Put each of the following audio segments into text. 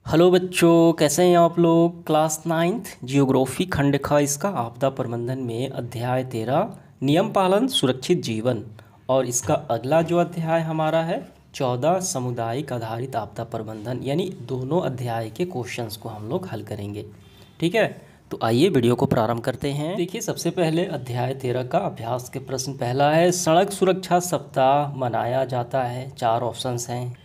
Hello बच्चों, कैसे हैं आप लोग। क्लास नाइन्थ जियोग्राफी खंड का इसका आपदा प्रबंधन में अध्याय 13 नियम पालन सुरक्षित जीवन। और इसका अगला जो अध्याय हमारा है 14 सामुदायिक आधारित आपदा प्रबंधन, यानी दोनों अध्याय के क्वेश्चंस को हम लोग हल करेंगे। ठीक है, तो आइए वीडियो को प्रारंभ करते हैं। देखिए, सबसे पहले अध्याय 13 का अभ्यास के प्रश्न पहला है, सड़क सुरक्षा सप्ताह मनाया जाता है। 4 ऑप्शंस हैं।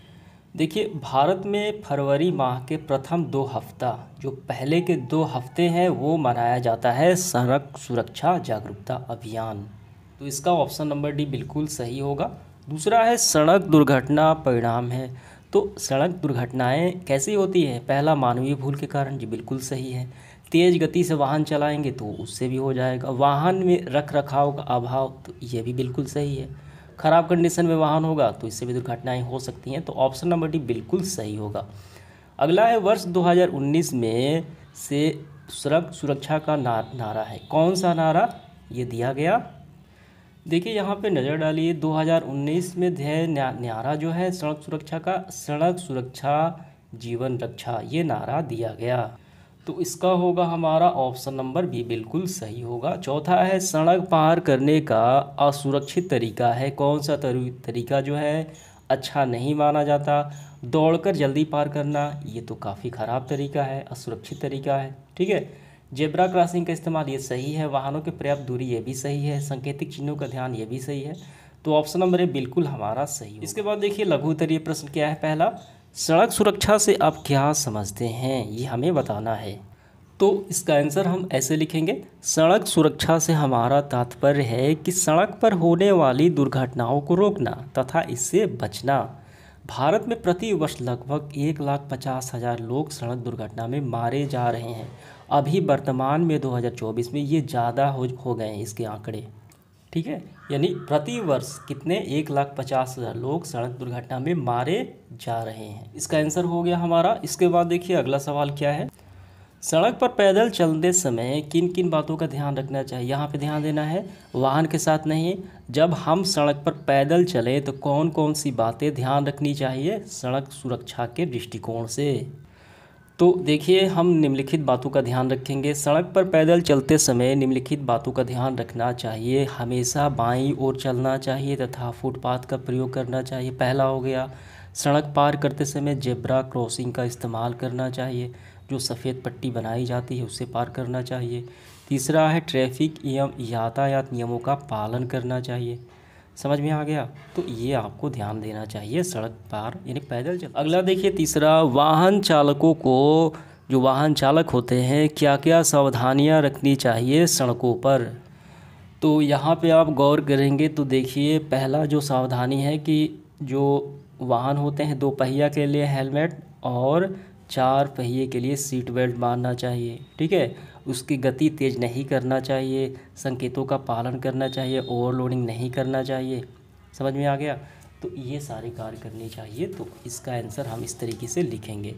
देखिए, भारत में फरवरी माह के प्रथम 2 हफ्ता, जो पहले के 2 हफ्ते हैं, वो मनाया जाता है सड़क सुरक्षा जागरूकता अभियान। तो इसका ऑप्शन नंबर डी बिल्कुल सही होगा। दूसरा है सड़क दुर्घटना परिणाम है। तो सड़क दुर्घटनाएं कैसी होती है? पहला, मानवीय भूल के कारण, जी बिल्कुल सही है। तेज़ गति से वाहन चलाएंगे तो उससे भी हो जाएगा। वाहन में रख रखाव का अभाव, तो ये भी बिल्कुल सही है। ख़राब कंडीशन में वाहन होगा तो इससे भी दुर्घटनाएं हो सकती हैं। तो ऑप्शन नंबर डी बिल्कुल सही होगा। अगला है वर्ष 2019 में से सड़क सुरक्षा का नारा है। कौन सा नारा ये दिया गया? देखिए, यहाँ पे नज़र डालिए। 2019 में ध्येय नारा जो है सड़क सुरक्षा का, सड़क सुरक्षा जीवन रक्षा, ये नारा दिया गया। तो इसका होगा हमारा ऑप्शन नंबर बी बिल्कुल सही होगा। चौथा है सड़क पार करने का असुरक्षित तरीका है। कौन सा तरीका जो है अच्छा नहीं माना जाता? दौड़कर जल्दी पार करना, ये तो काफ़ी ख़राब तरीका है, असुरक्षित तरीका है। ठीक है, जेब्रा क्रॉसिंग का इस्तेमाल, ये सही है। वाहनों की पर्याप्त दूरी, ये भी सही है। सांकेतिक चिन्हों का ध्यान, ये भी सही है। तो ऑप्शन नंबर ए बिल्कुल हमारा सही है। इसके बाद देखिए लघु उत्तरीय प्रश्न क्या है। पहला, सड़क सुरक्षा से आप क्या समझते हैं, ये हमें बताना है। तो इसका आंसर हम ऐसे लिखेंगे, सड़क सुरक्षा से हमारा तात्पर्य है कि सड़क पर होने वाली दुर्घटनाओं को रोकना तथा इससे बचना। भारत में प्रति वर्ष लगभग 1,50,000 लोग सड़क दुर्घटना में मारे जा रहे हैं। अभी वर्तमान में 2024 में ये ज़्यादा हो गए हैं इसके आंकड़े। ठीक है, यानी प्रति वर्ष कितने 1,50,000 लोग सड़क दुर्घटना में मारे जा रहे हैं। इसका आंसर हो गया हमारा। इसके बाद देखिए अगला सवाल क्या है, सड़क पर पैदल चलते समय किन किन बातों का ध्यान रखना चाहिए। यहाँ पे ध्यान देना है, वाहन के साथ नहीं। जब हम सड़क पर पैदल चलें तो कौन कौन सी बातें ध्यान रखनी चाहिए सड़क सुरक्षा के दृष्टिकोण से? तो देखिए, हम निम्नलिखित बातों का ध्यान रखेंगे। सड़क पर पैदल चलते समय निम्नलिखित बातों का ध्यान रखना चाहिए। हमेशा बाईं ओर चलना चाहिए तथा फुटपाथ का प्रयोग करना चाहिए। पहला हो गया, सड़क पार करते समय जेब्रा क्रॉसिंग का इस्तेमाल करना चाहिए। जो सफ़ेद पट्टी बनाई जाती है उससे पार करना चाहिए। तीसरा है ट्रैफिक नियम यातायात नियमों का पालन करना चाहिए। समझ में आ गया? तो ये आपको ध्यान देना चाहिए सड़क पार यानी पैदल चल। अगला देखिए तीसरा, वाहन चालकों को, जो वाहन चालक होते हैं, क्या क्या सावधानियां रखनी चाहिए सड़कों पर? तो यहाँ पे आप गौर करेंगे तो देखिए, पहला जो सावधानी है कि जो वाहन होते हैं 2 पहिया के लिए हेलमेट और 4 पहिए के लिए सीट बेल्ट बांधना चाहिए। ठीक है, उसकी गति तेज़ नहीं करना चाहिए, संकेतों का पालन करना चाहिए, ओवरलोडिंग नहीं करना चाहिए। समझ में आ गया? तो ये सारे कार्य करने चाहिए। तो इसका आंसर हम इस तरीके से लिखेंगे,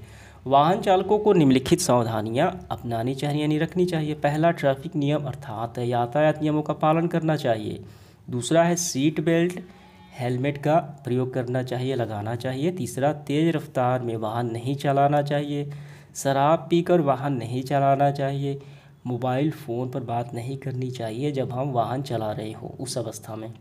वाहन चालकों को निम्नलिखित सावधानियां अपनानी चाहिए यानी रखनी चाहिए। पहला, ट्रैफिक नियम अर्थात यातायात नियमों का पालन करना चाहिए। दूसरा है सीट बेल्ट, हेलमेट का प्रयोग करना चाहिए, लगाना चाहिए। तीसरा, तेज़ रफ्तार में वाहन नहीं चलाना चाहिए। शराब पीकर वाहन नहीं चलाना चाहिए। मोबाइल फ़ोन पर बात नहीं करनी चाहिए जब हम वाहन चला रहे हो उस अवस्था में।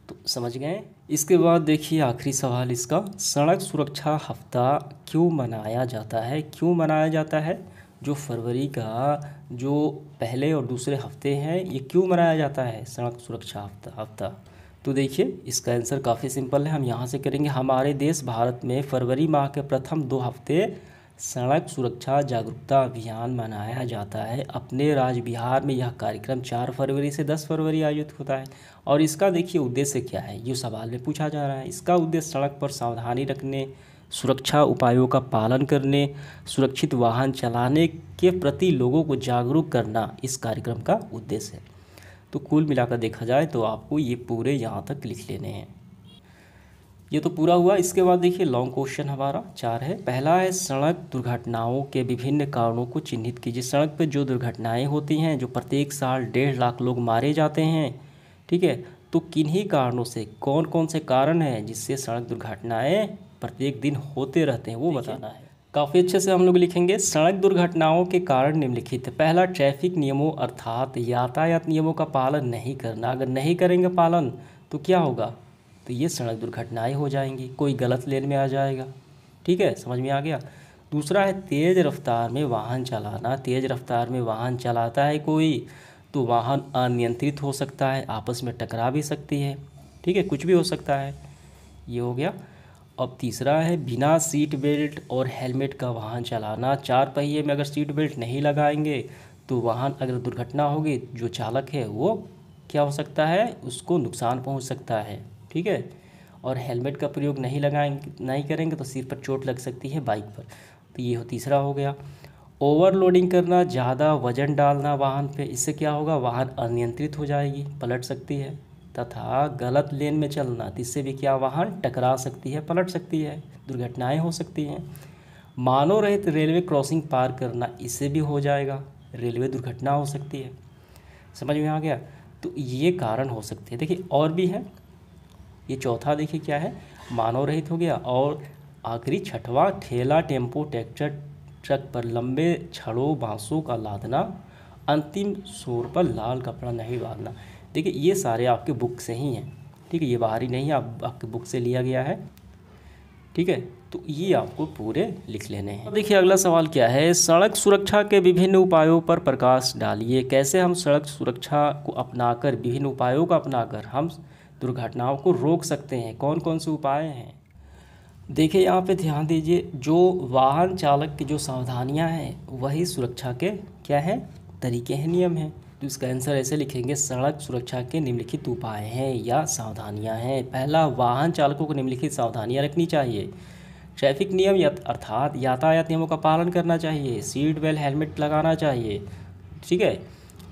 तो समझ गए? इसके बाद देखिए आखिरी सवाल इसका, सड़क सुरक्षा हफ्ता क्यों मनाया जाता है? क्यों मनाया जाता है? जो फरवरी का जो पहले और दूसरे हफ्ते हैं, ये क्यों मनाया जाता है सड़क सुरक्षा हफ्ता? तो देखिए इसका आंसर काफ़ी सिंपल है। हम यहाँ से करेंगे, हमारे देश भारत में फरवरी माह के प्रथम 2 हफ्ते सड़क सुरक्षा जागरूकता अभियान मनाया जाता है। अपने राज्य बिहार में यह कार्यक्रम 4 फरवरी से 10 फरवरी आयोजित होता है। और इसका देखिए उद्देश्य क्या है, ये सवाल में पूछा जा रहा है। इसका उद्देश्य सड़क पर सावधानी रखने, सुरक्षा उपायों का पालन करने, सुरक्षित वाहन चलाने के प्रति लोगों को जागरूक करना इस कार्यक्रम का उद्देश्य है। तो कुल मिलाकर देखा जाए तो आपको ये पूरे यहाँ तक लिख लेने हैं। ये तो पूरा हुआ। इसके बाद देखिए लॉन्ग क्वेश्चन हमारा 4 है। पहला है, सड़क दुर्घटनाओं के विभिन्न कारणों को चिन्हित कीजिए। सड़क पर जो दुर्घटनाएं होती हैं, जो प्रत्येक साल 1.5 लाख लोग मारे जाते हैं, ठीक है, तो किन्हीं कारणों से, कौन कौन से कारण हैं जिससे सड़क दुर्घटनाएं प्रत्येक दिन होते रहते हैं, वो बताना है। काफ़ी अच्छे से हम लोग लिखेंगे। सड़क दुर्घटनाओं के कारण निम्नलिखित, पहला ट्रैफिक नियमों अर्थात यातायात नियमों का पालन नहीं करना। अगर नहीं करेंगे पालन तो क्या होगा, तो ये सड़क दुर्घटनाएं हो जाएंगी, कोई गलत लेन में आ जाएगा। ठीक है, समझ में आ गया। दूसरा है तेज़ रफ्तार में वाहन चलाना। तेज़ रफ्तार में वाहन चलाता है कोई तो वाहन अनियंत्रित हो सकता है, आपस में टकरा भी सकती है। ठीक है, कुछ भी हो सकता है। ये हो गया। अब तीसरा है बिना सीट बेल्ट और हेलमेट का वाहन चलाना। चार पहिए में अगर सीट बेल्ट नहीं लगाएंगे तो वाहन अगर दुर्घटना होगी, जो चालक है वो क्या हो सकता है, उसको नुकसान पहुंच सकता है। ठीक है, और हेलमेट का प्रयोग नहीं करेंगे तो सिर पर चोट लग सकती है बाइक पर। तो ये तीसरा हो गया। ओवरलोडिंग करना, ज़्यादा वजन डालना वाहन पे, इससे क्या होगा, वाहन अनियंत्रित हो जाएगी, पलट सकती है। तथा गलत लेन में चलना, इससे भी क्या, वाहन टकरा सकती है, पलट सकती है, दुर्घटनाएं हो सकती हैं। मानव रहित रेलवे क्रॉसिंग पार करना, इससे भी हो जाएगा, रेलवे दुर्घटना हो सकती है। समझ में आ गया। तो ये कारण हो सकते हैं। देखिए और भी है। ये चौथा देखिए क्या है, मानव रहित हो गया। और आखिरी छठवां, ठेला टेम्पो ट्रैक्टर ट्रक पर लंबे छड़ों बांसों का लादना, अंतिम छोर पर लाल कपड़ा नहीं बांधना। देखिए ये सारे आपके बुक से ही हैं। ठीक है, ये बाहरी नहीं है, आपके बुक से लिया गया है। ठीक है, तो ये आपको पूरे लिख लेने हैं। देखिए अगला सवाल क्या है, सड़क सुरक्षा के विभिन्न उपायों पर प्रकाश डालिए। कैसे हम सड़क सुरक्षा को अपनाकर, विभिन्न उपायों को अपनाकर हम दुर्घटनाओं को रोक सकते हैं, कौन कौन से उपाय हैं। देखिए यहाँ पे ध्यान दीजिए, जो वाहन चालक की जो सावधानियां हैं वही सुरक्षा के क्या है, तरीके हैं, नियम हैं। तो इसका आंसर ऐसे लिखेंगे, सड़क सुरक्षा के निम्नलिखित उपाय हैं या सावधानियां हैं। पहला, वाहन चालकों को निम्नलिखित सावधानियां रखनी चाहिए। ट्रैफिक नियम अर्थात यातायात नियमों का पालन करना चाहिए, सीट बेल्ट हेलमेट लगाना चाहिए। ठीक है,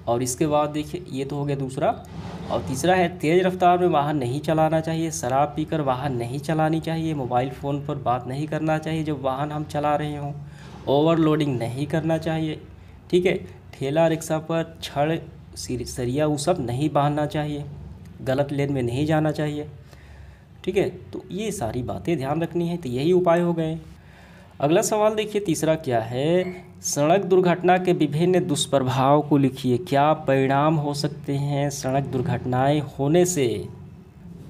और इसके बाद देखिए ये तो हो गया दूसरा। और तीसरा है तेज़ रफ्तार में वाहन नहीं चलाना चाहिए, शराब पीकर वाहन नहीं चलानी चाहिए, मोबाइल फ़ोन पर बात नहीं करना चाहिए जब वाहन हम चला रहे हों, ओवरलोडिंग नहीं करना चाहिए। ठीक है, ठेला रिक्शा पर छड़ सरिया वो सब नहीं बांधना चाहिए, गलत लेन में नहीं जाना चाहिए। ठीक है, तो ये सारी बातें ध्यान रखनी है। तो यही उपाय हो गए। अगला सवाल देखिए तीसरा क्या है, सड़क दुर्घटना के विभिन्न दुष्प्रभाव को लिखिए। क्या परिणाम हो सकते हैं सड़क दुर्घटनाएं होने से।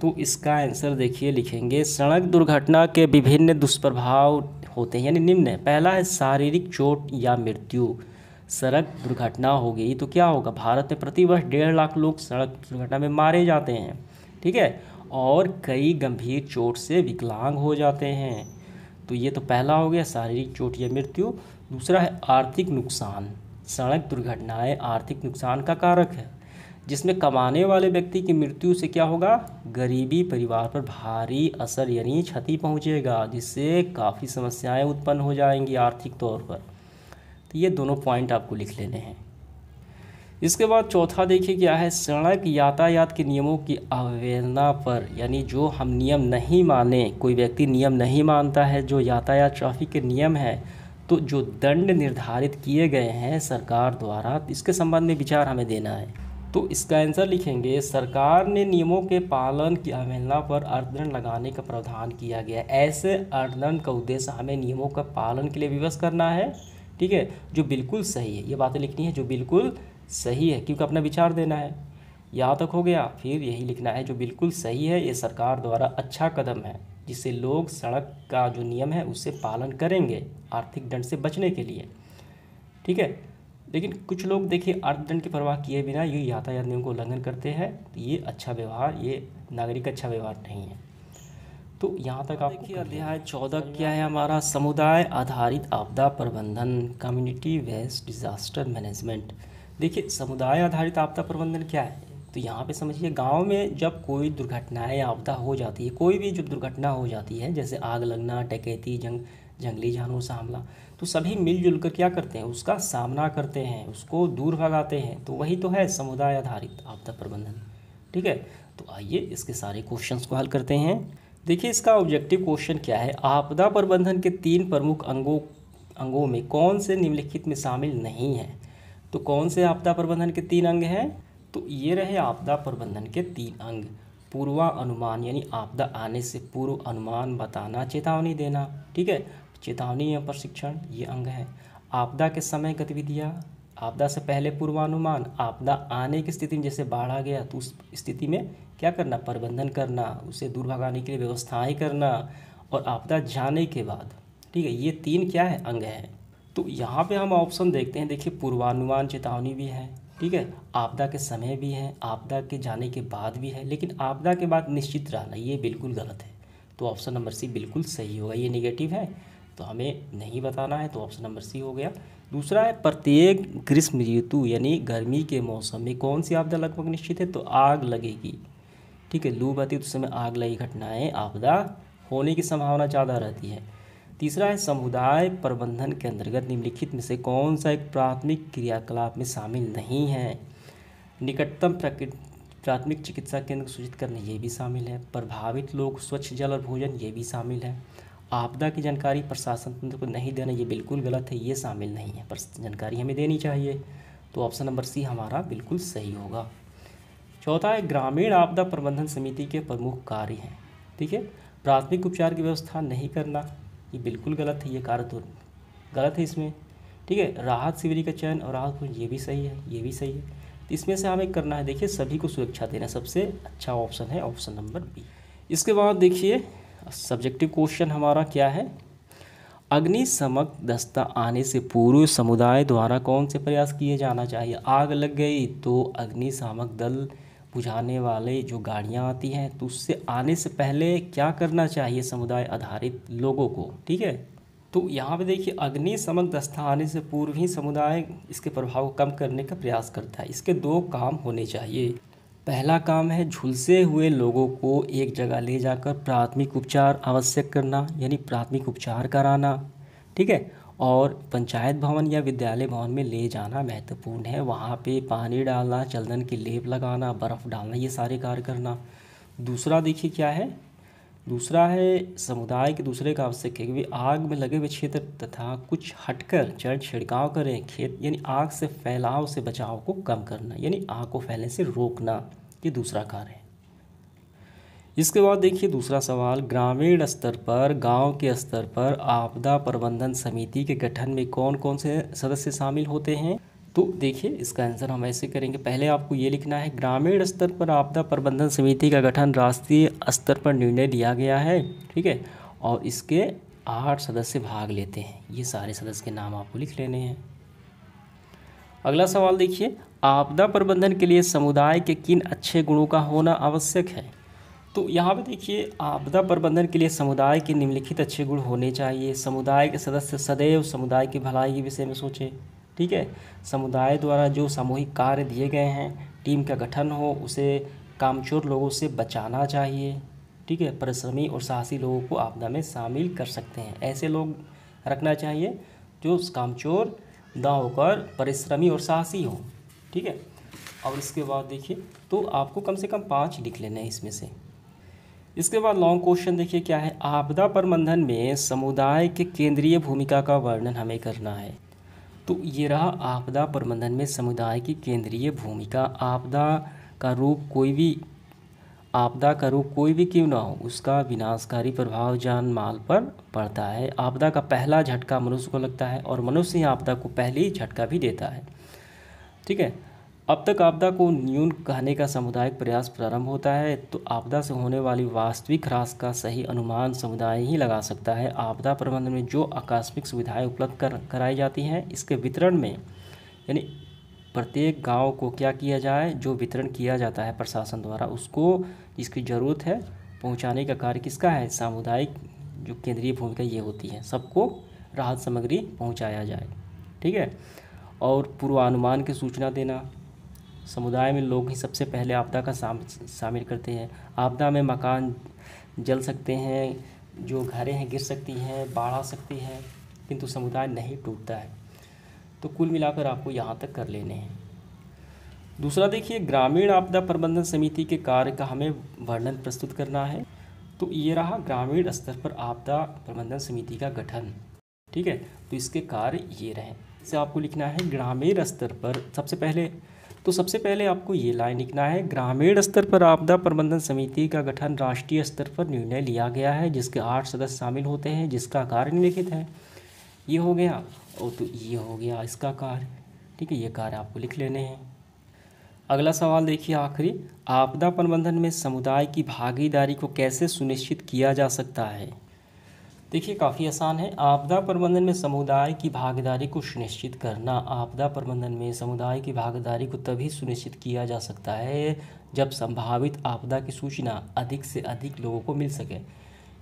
तो इसका आंसर देखिए लिखेंगे, सड़क दुर्घटना के विभिन्न दुष्प्रभाव होते हैं यानी निम्न है। पहला है शारीरिक चोट या मृत्यु। सड़क दुर्घटना हो गई तो क्या होगा, भारत में प्रतिवर्ष 1.5 लाख लोग सड़क दुर्घटना में मारे जाते हैं। ठीक है, और कई गंभीर चोट से विकलांग हो जाते हैं। तो ये तो पहला हो गया, शारीरिक चोट या मृत्यु। दूसरा है आर्थिक नुकसान। सड़क दुर्घटनाएं आर्थिक नुकसान का कारक है, जिसमें कमाने वाले व्यक्ति की मृत्यु से क्या होगा, गरीबी परिवार पर भारी असर यानी क्षति पहुंचेगा, जिससे काफ़ी समस्याएं उत्पन्न हो जाएंगी आर्थिक तौर पर। तो ये दोनों पॉइंट आपको लिख लेने हैं। इसके बाद चौथा देखिए क्या है, सड़क यातायात के नियमों की अवहेलना पर, यानी जो हम नियम नहीं माने, कोई व्यक्ति नियम नहीं मानता है, जो यातायात ट्रैफिक के नियम है, तो जो दंड निर्धारित किए गए हैं सरकार द्वारा, इसके संबंध में विचार हमें देना है। तो इसका आंसर लिखेंगे, सरकार ने नियमों के पालन की अवहेलना पर अर्थदंड लगाने का प्रावधान किया गया है। ऐसे अर्थदंड का उद्देश्य हमें नियमों का पालन के लिए विवश करना है। ठीक है, जो बिल्कुल सही है, ये बातें लिखनी है जो बिल्कुल सही है, क्योंकि अपना विचार देना है। यहाँ तक हो गया। फिर यही लिखना है जो बिल्कुल सही है, ये सरकार द्वारा अच्छा कदम है, जिससे लोग सड़क का जो नियम है उससे पालन करेंगे आर्थिक दंड से बचने के लिए। ठीक है, लेकिन कुछ लोग देखिए अर्थदंड की परवाह किए बिना ये यातायात नियम को उल्लंघन करते हैं। तो ये अच्छा व्यवहार, ये नागरिक अच्छा व्यवहार नहीं है। तो यहाँ तक आप देखिए। अध्याय 14 क्या है हमारा, समुदाय आधारित आपदा प्रबंधन, कम्युनिटी बेस्ड डिजास्टर मैनेजमेंट। देखिए समुदाय आधारित आपदा प्रबंधन क्या है, तो यहाँ पे समझिए, गांव में जब कोई दुर्घटनाएं आपदा हो जाती है, कोई भी जो दुर्घटना हो जाती है, जैसे आग लगना, डकैती, जंगली जानवरों से हमला, तो सभी मिलजुल कर क्या करते हैं, उसका सामना करते हैं, उसको दूर भगाते हैं। तो वही तो है समुदाय आधारित आपदा प्रबंधन। ठीक है, तो आइए इसके सारे क्वेश्चंस को हल करते हैं। देखिए इसका ऑब्जेक्टिव क्वेश्चन क्या है, आपदा प्रबंधन के 3 प्रमुख अंगों में कौन से निम्नलिखित में शामिल नहीं है। तो कौन से आपदा प्रबंधन के 3 अंग हैं, तो ये रहे आपदा प्रबंधन के 3 अंग। पूर्वानुमान यानी आपदा आने से पूर्व अनुमान बताना, चेतावनी देना। ठीक है, चेतावनी एवं प्रशिक्षण ये अंग है। आपदा के समय गतिविधियाँ, आपदा से पहले पूर्वानुमान, आपदा आने की स्थिति में जैसे बाढ़ आ गया तो उस स्थिति में क्या करना, प्रबंधन करना, उसे दूर भगाने के लिए व्यवस्थाएं करना, और आपदा जाने के बाद, ठीक है, ये 3 क्या है, अंग हैं। तो यहाँ पे हम ऑप्शन देखते हैं, देखिए पूर्वानुमान चेतावनी भी है, ठीक है, आपदा के समय भी है, आपदा के जाने के बाद भी है, लेकिन आपदा के बाद निश्चित रहना ये बिल्कुल गलत है। तो ऑप्शन नंबर सी बिल्कुल सही होगा। ये नेगेटिव है तो हमें नहीं बताना है, तो ऑप्शन नंबर सी हो गया। दूसरा है प्रत्येक ग्रीष्म ऋतु यानी गर्मी के मौसम में कौन सी आपदा लगभग निश्चित है, तो आग लगेगी, ठीक है, लू बहती उस समय आग लगी घटनाएं आपदा होने की संभावना ज़्यादा रहती है। तीसरा है समुदाय प्रबंधन के अंतर्गत निम्नलिखित में से कौन सा एक प्राथमिक क्रियाकलाप में शामिल नहीं है। निकटतम प्राथमिक चिकित्सा केंद्र सूचित करना ये भी शामिल है। प्रभावित लोग स्वच्छ जल और भोजन ये भी शामिल है। आपदा की जानकारी प्रशासन तंत्र को नहीं देना ये बिल्कुल गलत है, ये शामिल नहीं है, पर जानकारी हमें देनी चाहिए। तो ऑप्शन नंबर सी हमारा बिल्कुल सही होगा। चौथा है ग्रामीण आपदा प्रबंधन समिति के प्रमुख कार्य हैं, ठीक है, प्राथमिक उपचार की व्यवस्था नहीं करना ये बिल्कुल गलत है, ये कार्य तो गलत है इसमें, ठीक है, राहत शिविर का चयन और राहत ये भी सही है, ये भी सही है। तो इसमें से हमें करना है, देखिए सभी को सुरक्षा देना सबसे अच्छा ऑप्शन है ऑप्शन नंबर बी। इसके बाद देखिए सब्जेक्टिव क्वेश्चन हमारा क्या है, अग्निशमक दस्ता आने से पूर्व समुदाय द्वारा कौन से प्रयास किए जाना चाहिए। आग लग गई तो अग्निशामक दल बुझाने वाले जो गाड़ियां आती हैं तो उससे आने से पहले क्या करना चाहिए समुदाय आधारित लोगों को, ठीक है। तो यहाँ पे देखिए अग्निशमक दस्ता आने से पूर्व ही समुदाय इसके प्रभाव को कम करने का प्रयास करता है। इसके 2 काम होने चाहिए। पहला काम है झुलसे हुए लोगों को एक जगह ले जाकर प्राथमिक उपचार आवश्यक करना, यानी प्राथमिक उपचार कराना, ठीक है, और पंचायत भवन या विद्यालय भवन में ले जाना महत्वपूर्ण है। वहाँ पे पानी डालना, चंदन की लेप लगाना, बर्फ़ डालना, ये सारे कार्य करना। दूसरा देखिए क्या है, दूसरा है समुदाय के दूसरे का आवश्यक है कि वे आग में लगे हुए क्षेत्र तथा कुछ हटकर जड़ छिड़काव करें, खेत यानी आग से फैलाव से बचाव को कम करना, यानी आग को फैलने से रोकना, ये दूसरा कार्य है। इसके बाद देखिए दूसरा सवाल, ग्रामीण स्तर पर, गांव के स्तर पर आपदा प्रबंधन समिति के गठन में कौन कौन से सदस्य शामिल होते हैं। तो देखिए इसका आंसर हम ऐसे करेंगे, पहले आपको ये लिखना है ग्रामीण स्तर पर आपदा प्रबंधन समिति का गठन राष्ट्रीय स्तर पर निर्णय लिया गया है, ठीक है, और इसके 8 सदस्य भाग लेते हैं। ये सारे सदस्य के नाम आपको लिख लेने हैं। अगला सवाल देखिए, आपदा प्रबंधन के लिए समुदाय के किन अच्छे गुणों का होना आवश्यक है। तो यहाँ पे देखिए आपदा प्रबंधन के लिए समुदाय के निम्नलिखित अच्छे गुण होने चाहिए। समुदाय के सदस्य सदैव समुदाय की भलाई के विषय में सोचें, ठीक है, समुदाय द्वारा जो सामूहिक कार्य दिए गए हैं, टीम का गठन हो, उसे कामचोर लोगों से बचाना चाहिए, ठीक है, परिश्रमी और साहसी लोगों को आपदा में शामिल कर सकते हैं। ऐसे लोग रखना चाहिए जो कामचोर ना होकर परिश्रमी और साहसी हो, ठीक है। और इसके बाद देखिए तो आपको कम से कम 5 लिख लेना है इसमें से। इसके बाद लॉन्ग क्वेश्चन देखिए क्या है, आपदा प्रबंधन में समुदाय के केंद्रीय भूमिका का वर्णन हमें करना है। तो ये रहा आपदा प्रबंधन में समुदाय की केंद्रीय भूमिका। आपदा का रूप कोई भी क्यों ना हो, उसका विनाशकारी प्रभाव जान माल पर पड़ता है। आपदा का पहला झटका मनुष्य को लगता है और मनुष्य ही आपदा को पहली झटका भी देता है, ठीक है। अब तक आपदा को न्यून कहने का सामुदायिक प्रयास प्रारंभ होता है, तो आपदा से होने वाली वास्तविक ह्रास का सही अनुमान समुदाय ही लगा सकता है। आपदा प्रबंधन में जो आकस्मिक सुविधाएं उपलब्ध कराई जाती हैं, इसके वितरण में यानी प्रत्येक गांव को क्या किया जाए, जो वितरण किया जाता है प्रशासन द्वारा, उसको जिसकी ज़रूरत है पहुंचाने का कार्य किसका है, सामुदायिक जो केंद्रीय भूमिका ये होती है, सबको राहत सामग्री पहुंचाया जाए, ठीक है। और पूर्वानुमान की सूचना देना, समुदाय में लोग ही सबसे पहले आपदा का शामिल करते हैं। आपदा में मकान जल सकते हैं, जो घरें हैं गिर सकती हैं, बाढ़ आ सकती है, किंतु समुदाय नहीं टूटता है। तो कुल मिलाकर आपको यहाँ तक कर लेने हैं। दूसरा देखिए ग्रामीण आपदा प्रबंधन समिति के कार्य का हमें वर्णन प्रस्तुत करना है। तो ये रहा ग्रामीण स्तर पर आपदा प्रबंधन समिति का गठन, ठीक है। तो इसके कार्य ये रहे, इसे आपको लिखना है ग्रामीण स्तर पर। सबसे पहले तो सबसे पहले आपको ये लाइन लिखना है, ग्रामीण स्तर पर आपदा प्रबंधन समिति का गठन राष्ट्रीय स्तर पर निर्णय लिया गया है, जिसके 8 सदस्य शामिल होते हैं, जिसका कार्य निम्नलिखित है। ये हो गया, और तो ये हो गया इसका कार्य। ठीक है, ये कार्य आपको लिख लेने हैं। अगला सवाल देखिए आखिरी, आपदा प्रबंधन में समुदाय की भागीदारी को कैसे सुनिश्चित किया जा सकता है। देखिए काफ़ी आसान है। आपदा प्रबंधन में समुदाय की भागीदारी को सुनिश्चित करना, आपदा प्रबंधन में समुदाय की भागीदारी को तभी सुनिश्चित किया जा सकता है जब संभावित आपदा की सूचना अधिक से अधिक लोगों को मिल सके।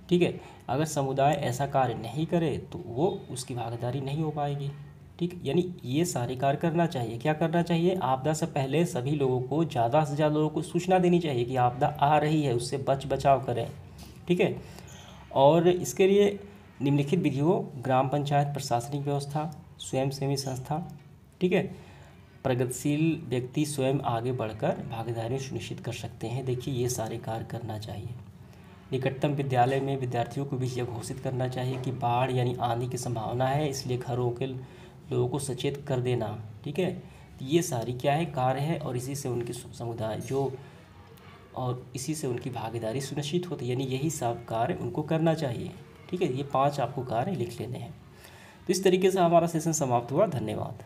ठीक है, अगर समुदाय ऐसा कार्य नहीं करे तो वो उसकी भागीदारी नहीं हो पाएगी। ठीक, यानी ये सारे कार्य करना चाहिए। क्या करना चाहिए, आपदा से पहले सभी लोगों को, ज़्यादा से ज़्यादा लोगों को सूचना देनी चाहिए कि आपदा आ रही है, उससे बचाव करें। ठीक है, और इसके लिए निम्नलिखित विधियों, ग्राम पंचायत, प्रशासनिक व्यवस्था, स्वयंसेवी संस्था, ठीक है, प्रगतिशील व्यक्ति स्वयं आगे बढ़कर भागीदारी सुनिश्चित कर सकते हैं। देखिए ये सारे कार्य करना चाहिए। निकटतम विद्यालय में विद्यार्थियों को भी यह घोषित करना चाहिए कि बाढ़ यानी आंधी की संभावना है, इसलिए घरों के लोगों को सचेत कर देना। ठीक है, ये सारी क्या है, कार्य है, और इसी से उनके समुदाय जो, और इसी से उनकी भागीदारी सुनिश्चित होती है, यानी यही सब कार्य उनको करना चाहिए। ठीक है, ये 5 आपको कार्य लिख लेने हैं। तो इस तरीके से हमारा सेशन समाप्त हुआ। धन्यवाद।